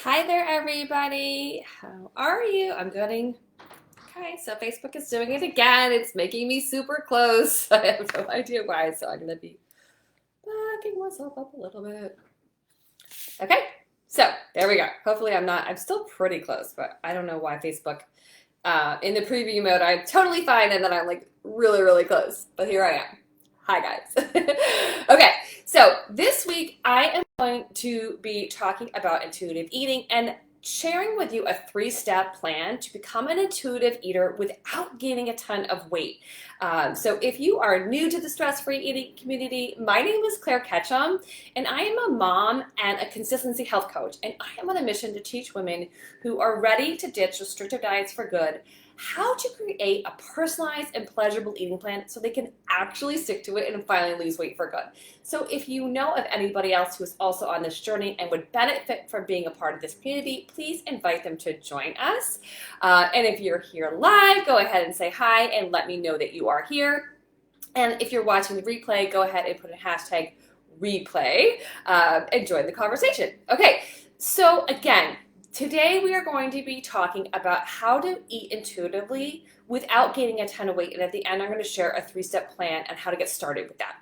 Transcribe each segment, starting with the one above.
Hi there, everybody. How are you? I'm getting okay. So Facebook is doing it again. It's making me super close. I have no idea why. So I'm gonna be backing myself up a little bit. Okay. So there we go. Hopefully I'm not. I'm still pretty close, but I don't know why Facebook. In the preview mode, I'm totally fine, and then I'm like really, really close. But here I am. Hi, guys. Okay, so this week I am going to be talking about intuitive eating and sharing with you a three-step plan to become an intuitive eater without gaining a ton of weight. So if you are new to the stress-free eating community, my name is Claire Ketchum, and I am a mom and a consistency health coach, and I am on a mission to teach women who are ready to ditch restrictive diets for good how to create a personalized and pleasurable eating plan so they can actually stick to it and finally lose weight for good. So if you know of anybody else who is also on this journey and would benefit from being a part of this community, please invite them to join us. And if you're here live, go ahead and say hi and let me know that you are here. And if you're watching the replay, go ahead and put a hashtag replay and join the conversation. Okay, so again, today we are going to be talking about how to eat intuitively without gaining a ton of weight. And at the end, I'm going to share a three-step plan on how to get started with that.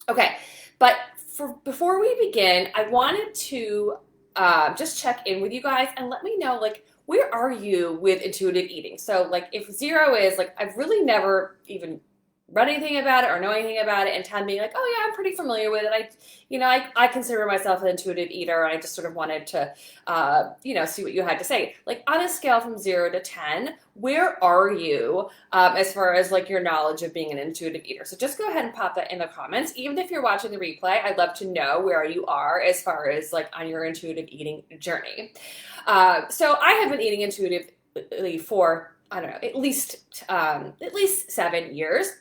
Okay, but before we begin, I wanted to just check in with you guys and let me know, like, where are you with intuitive eating? So, like, if 0 is, like, I've really never even read anything about it or know anything about it, and 10 being like, oh yeah, I'm pretty familiar with it. I consider myself an intuitive eater, and I just sort of wanted to, see what you had to say. Like, on a scale from 0 to 10, where are you as far as like your knowledge of being an intuitive eater? So just go ahead and pop that in the comments. Even if you're watching the replay, I'd love to know where you are as far as like on your intuitive eating journey. So I have been eating intuitively for, I don't know, at least 7 years.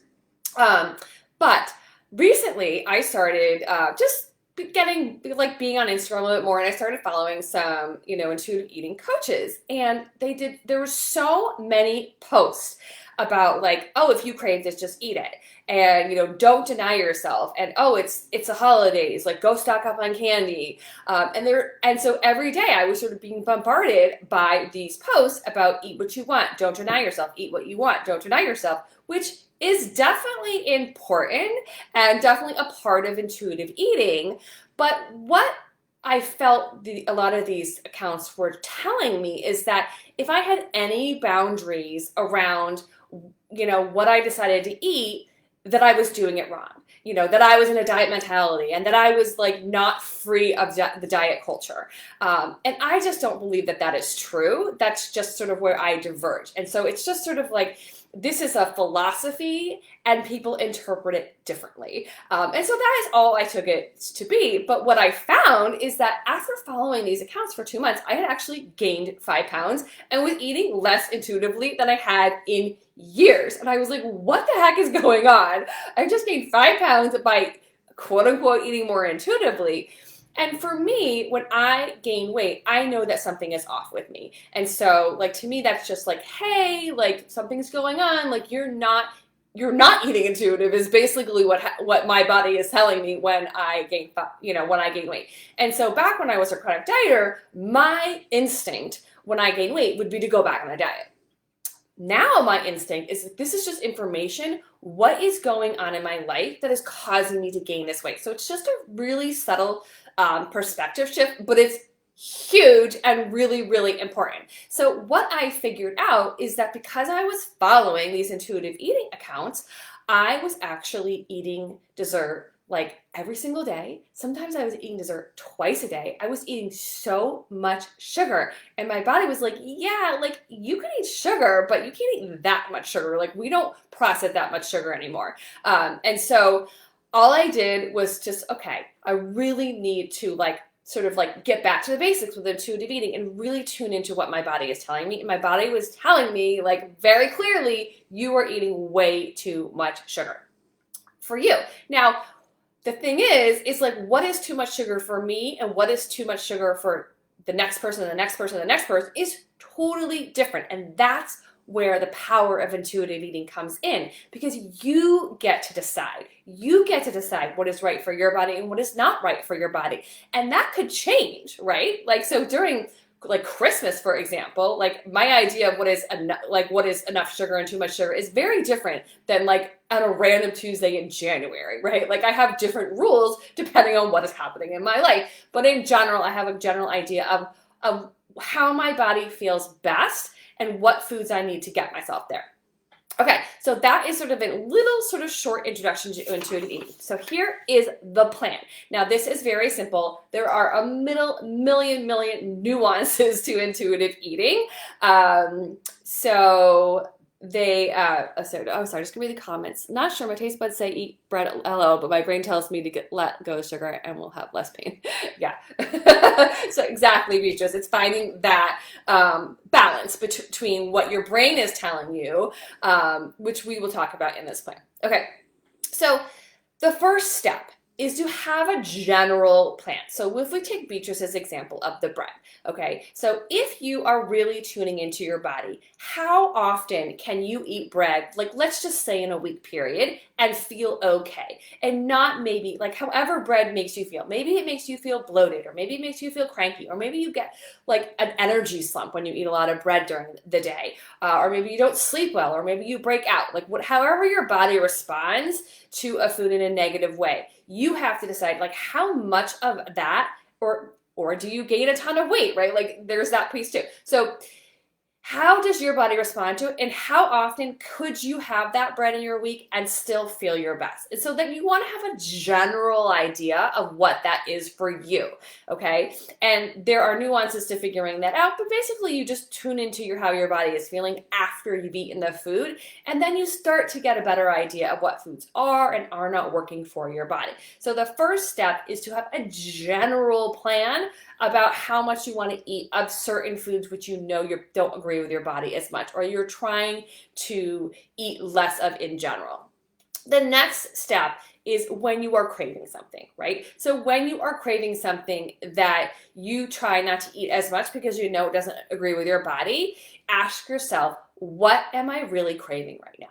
But recently I started just getting like being on Instagram a little bit more, and I started following some, intuitive eating coaches, and there were so many posts about like, oh, if you crave this, just eat it. And, don't deny yourself. And, oh, it's the holidays, like go stock up on candy. And so every day I was sort of being bombarded by these posts about eat what you want, don't deny yourself, eat what you want, don't deny yourself, which is definitely important and definitely a part of intuitive eating. But what I felt a lot of these accounts were telling me is that if I had any boundaries around, what I decided to eat, that I was doing it wrong, that I was in a diet mentality and that I was like not free of the diet culture. And I just don't believe that is true. That's just sort of where I diverge. And so it's just sort of like, this is a philosophy and people interpret it differently. And so that is all I took it to be. But what I found is that after following these accounts for 2 months, I had actually gained 5 pounds and was eating less intuitively than I had in years. And I was like, what the heck is going on? I just gained 5 pounds by quote unquote eating more intuitively. And for me, when I gain weight, I know that something is off with me. And so, like, to me, that's just like, hey, like something's going on. Like, you're not eating intuitive is basically what my body is telling me when I gain weight. And so back when I was a chronic dieter, my instinct when I gain weight would be to go back on a diet. Now my instinct is this is just information. What is going on in my life that is causing me to gain this weight? So it's just a really subtle perspective shift, but it's huge and really, really important. So what I figured out is that because I was following these intuitive eating accounts, I was actually eating dessert like every single day. Sometimes I was eating dessert twice a day. I was eating so much sugar, and my body was like, yeah, like you can eat sugar, but you can't eat that much sugar. Like we don't process that much sugar anymore. And so all I did was just, okay, I really need to like sort of like get back to the basics with intuitive eating and really tune into what my body is telling me. And my body was telling me like very clearly, you are eating way too much sugar for you. Now, the thing is like, what is too much sugar for me and what is too much sugar for the next person, the next person, the next person is totally different. And that's where the power of intuitive eating comes in, because you get to decide. You get to decide what is right for your body and what is not right for your body. And that could change, right? Like, so during like Christmas, for example, like my idea of what is enough sugar and too much sugar is very different than like on a random Tuesday in January, right? Like I have different rules depending on what is happening in my life. But in general, I have a general idea of how my body feels best and what foods I need to get myself there. Okay, so that is sort of a little sort of short introduction to intuitive eating. So here is the plan. Now this is very simple. There are a million nuances to intuitive eating. So they, sorry, just gonna read the comments. Not sure, my taste buds say eat bread, LO, but my brain tells me to let go of sugar and we'll have less pain. Yeah. So exactly, Beatrice, it's finding that balance between what your brain is telling you, which we will talk about in this plan. Okay, so the first step is to have a general plan. So if we take Beatrice's example of the bread, okay? So if you are really tuning into your body, how often can you eat bread, like let's just say in a week period, and feel okay? And not maybe, like however bread makes you feel. Maybe it makes you feel bloated, or maybe it makes you feel cranky, or maybe you get like an energy slump when you eat a lot of bread during the day, or maybe you don't sleep well, or maybe you break out. Like however your body responds to a food in a negative way, you have to decide like how much of that, or do you gain a ton of weight, right? Like there's that piece too. So how does your body respond to it, and how often could you have that bread in your week and still feel your best? And so that you want to have a general idea of what that is for you, okay? And there are nuances to figuring that out, but basically you just tune into how your body is feeling after you've eaten the food, and then you start to get a better idea of what foods are and are not working for your body. So the first step is to have a general plan about how much you want to eat of certain foods which you know you don't agree with your body as much, or you're trying to eat less of in general. The next step is when you are craving something, right? So when you are craving something that you try not to eat as much because you know it doesn't agree with your body, ask yourself, what am I really craving right now?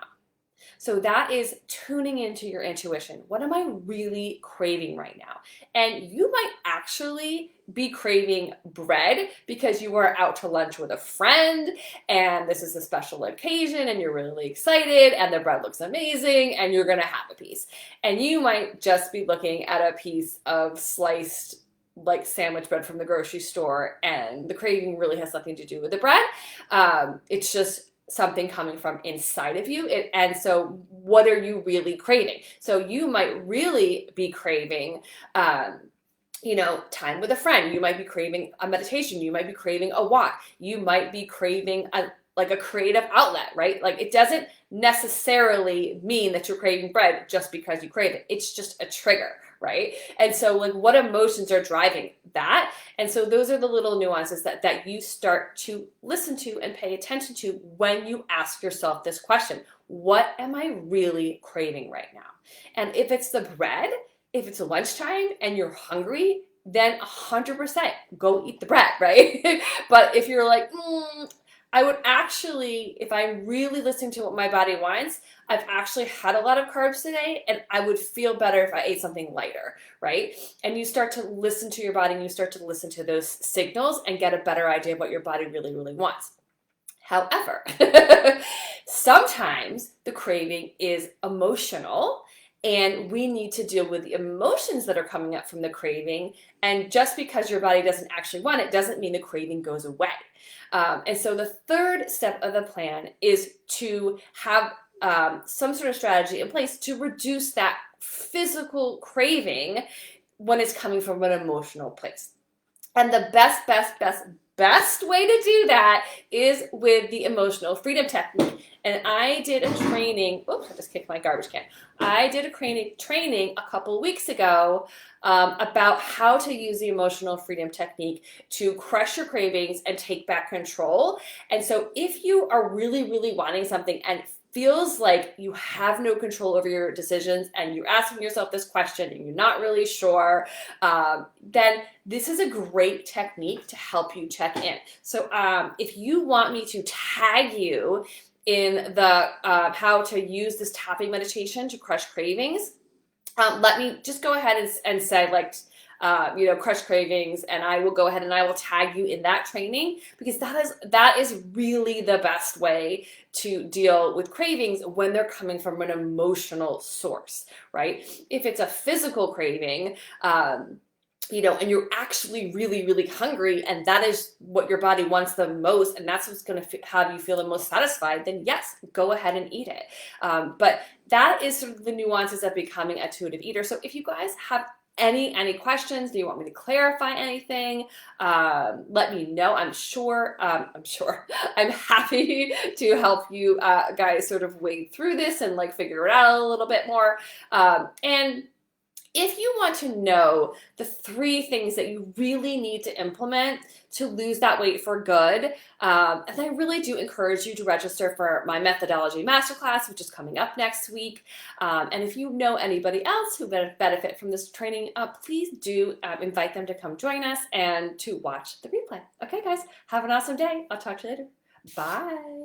So that is tuning into your intuition. What am I really craving right now? And you might actually be craving bread because you are out to lunch with a friend and this is a special occasion and you're really excited and the bread looks amazing and you're gonna have a piece. And you might just be looking at a piece of sliced like sandwich bread from the grocery store, and the craving really has nothing to do with the bread. It's just something coming from inside of you. And so what are you really craving? So you might really be craving, time with a friend. You might be craving a meditation. You might be craving a walk. You might be craving a creative outlet, right? Like it doesn't necessarily mean that you're craving bread just because you crave it. It's just a trigger, right? And so like what emotions are driving that? And so those are the little nuances that you start to listen to and pay attention to when you ask yourself this question. What am I really craving right now? And if it's the bread, if it's lunchtime and you're hungry, then 100% go eat the bread, right? But if you're like, I would actually, if I'm really listening to what my body wants, I've actually had a lot of carbs today and I would feel better if I ate something lighter, right? And you start to listen to your body and you start to listen to those signals and get a better idea of what your body really, really wants. However, sometimes the craving is emotional and we need to deal with the emotions that are coming up from the craving. And just because your body doesn't actually want it doesn't mean the craving goes away. And so the third step of the plan is to have some sort of strategy in place to reduce that physical craving when it's coming from an emotional place. And the best way to do that is with the emotional freedom technique. And I did a training, oops, I just kicked my garbage can. I did a training a couple weeks ago about how to use the emotional freedom technique to crush your cravings and take back control. And so if you are really, really wanting something and feels like you have no control over your decisions and you're asking yourself this question and you're not really sure, then this is a great technique to help you check in. So if you want me to tag you in the how to use this tapping meditation to crush cravings, let me just go ahead and say, like, crush cravings, and I will go ahead and I will tag you in that training, because that is really the best way to deal with cravings when they're coming from an emotional source, right? If it's a physical craving, and you're actually really, really hungry, and that is what your body wants the most, and that's what's going to have you feel the most satisfied, then yes, go ahead and eat it. But that is sort of the nuances of becoming a intuitive eater. So if you guys have any questions, do you want me to clarify anything, let me know. I'm happy to help you guys sort of wade through this and like figure it out a little bit more. And if you want to know the 3 things that you really need to implement to lose that weight for good, and I really do encourage you to register for my methodology masterclass, which is coming up next week. And if you know anybody else who would benefit from this training, please do invite them to come join us and to watch the replay. Okay, guys, have an awesome day. I'll talk to you later. Bye.